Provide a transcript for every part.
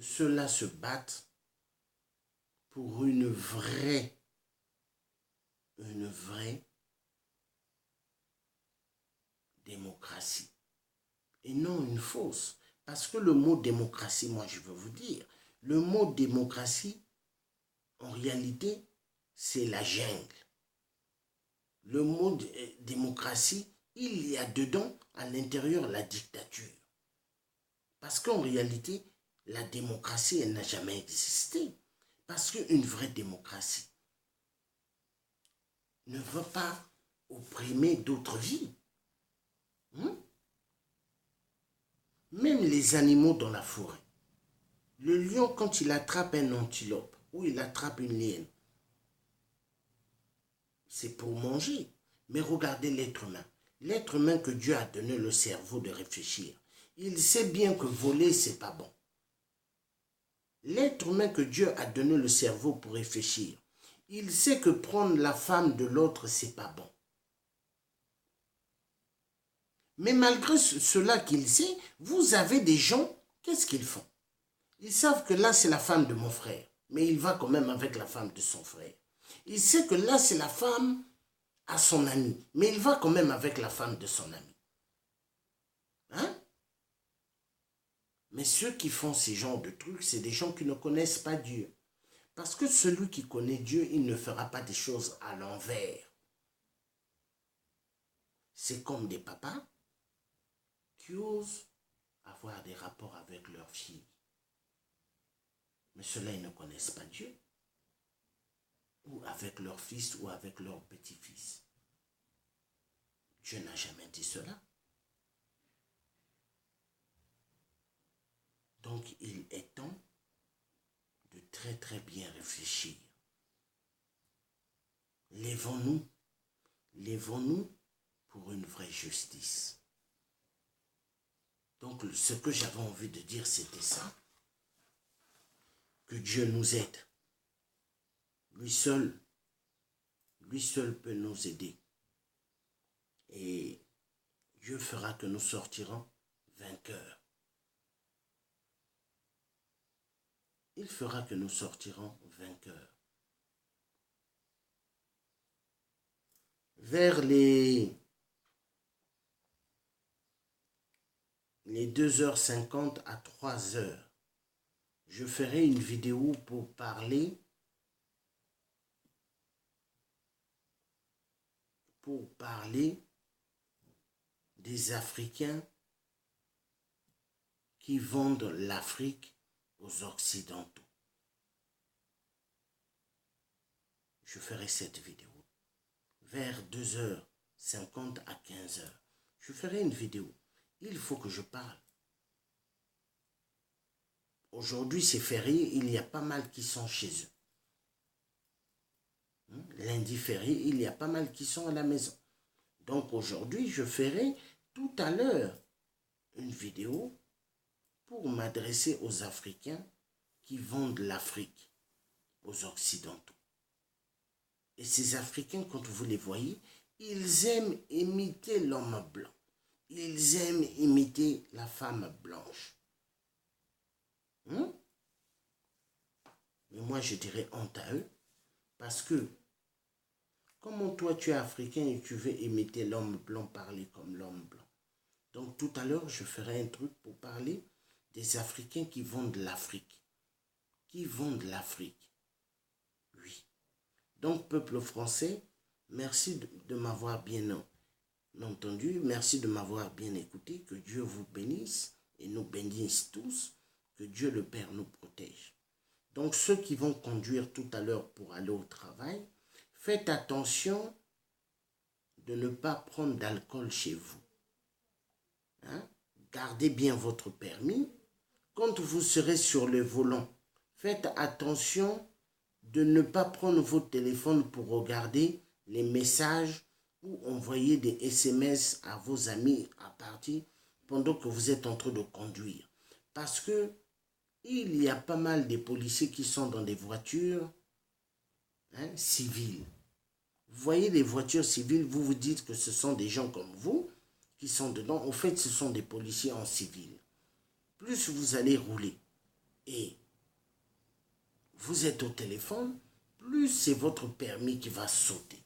ceux-là se battent pour une vraie démocratie et non une fausse. Parce que le mot démocratie, moi je veux vous dire, le mot démocratie, en réalité, c'est la jungle. Le mot démocratie, il y a dedans, à l'intérieur, la dictature. Parce qu'en réalité, la démocratie, elle n'a jamais existé. Parce qu'une vraie démocratie ne veut pas opprimer d'autres vies. Même les animaux dans la forêt. Le lion, quand il attrape un antilope ou il attrape une hyène, c'est pour manger. Mais regardez l'être humain. L'être humain que Dieu a donné le cerveau de réfléchir. Il sait bien que voler, c'est pas bon. L'être humain que Dieu a donné le cerveau pour réfléchir. Il sait que prendre la femme de l'autre, c'est pas bon. Mais malgré cela qu'il sait, vous avez des gens, qu'est-ce qu'ils font? Ils savent que là, c'est la femme de mon frère, mais il va quand même avec la femme de son frère. Il sait que là, c'est la femme à son ami, mais il va quand même avec la femme de son ami. Hein? Mais ceux qui font ces genres de trucs, c'est des gens qui ne connaissent pas Dieu. Parce que celui qui connaît Dieu, il ne fera pas des choses à l'envers. C'est comme des papas qui osent avoir des rapports avec leurs filles. Mais ceux-là, ils ne connaissent pas Dieu. Ou avec leur fils ou avec leur petit-fils. Dieu n'a jamais dit cela. Donc, il est temps de très très bien réfléchir. Lèvons-nous pour une vraie justice. Donc, ce que j'avais envie de dire, c'était ça. Que Dieu nous aide. Lui seul peut nous aider. Et Dieu fera que nous sortirons vainqueurs. Il fera que nous sortirons vainqueurs. Vers les 2h50 à 3h, je ferai une vidéo pour parler des Africains qui vendent l'Afrique aux Occidentaux. Je ferai cette vidéo. Vers 2h50 à 15h, je ferai une vidéo. Il faut que je parle. Aujourd'hui, c'est férié, il y a pas mal qui sont chez eux. Lundi férié, il y a pas mal qui sont à la maison. Donc aujourd'hui, je ferai tout à l'heure une vidéo pour m'adresser aux Africains qui vendent l'Afrique aux Occidentaux. Et ces Africains, quand vous les voyez, ils aiment imiter l'homme blanc. Ils aiment imiter la femme blanche. Mais moi, je dirais honte à eux. Parce que, comment toi, tu es africain et tu veux imiter l'homme blanc, parler comme l'homme blanc? Donc, tout à l'heure, je ferai un truc pour parler des Africains qui vendent l'Afrique. Qui vendent l'Afrique. Oui. Donc, peuple français, merci de m'avoir bien entendu. Merci de m'avoir bien écouté. Que Dieu vous bénisse et nous bénisse tous. Que Dieu le Père nous protège. Donc, ceux qui vont conduire tout à l'heure pour aller au travail, faites attention de ne pas prendre d'alcool chez vous. Gardez bien votre permis. Quand vous serez sur le volant, faites attention de ne pas prendre votre téléphone pour regarder les messages ou envoyer des SMS à vos amis à partir pendant que vous êtes en train de conduire. Parce que il y a pas mal de policiers qui sont dans des voitures civiles. Vous voyez les voitures civiles, vous vous dites que ce sont des gens comme vous qui sont dedans. En fait, ce sont des policiers en civil. Plus vous allez rouler, et vous êtes au téléphone, plus c'est votre permis qui va sauter.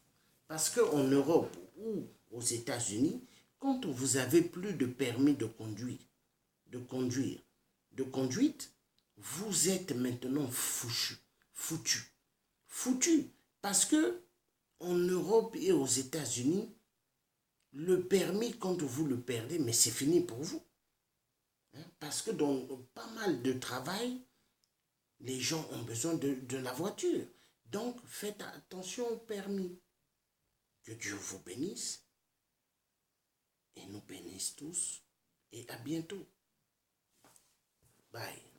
Parce qu'en Europe ou aux États-Unis, quand vous avez plus de permis de conduite, vous êtes maintenant foutu. Parce que en Europe et aux États-Unis, le permis, quand vous le perdez, mais c'est fini pour vous. Parce que dans pas mal de travail, les gens ont besoin de la voiture. Donc, faites attention au permis. Que Dieu vous bénisse et nous bénisse tous. Et à bientôt. Bye.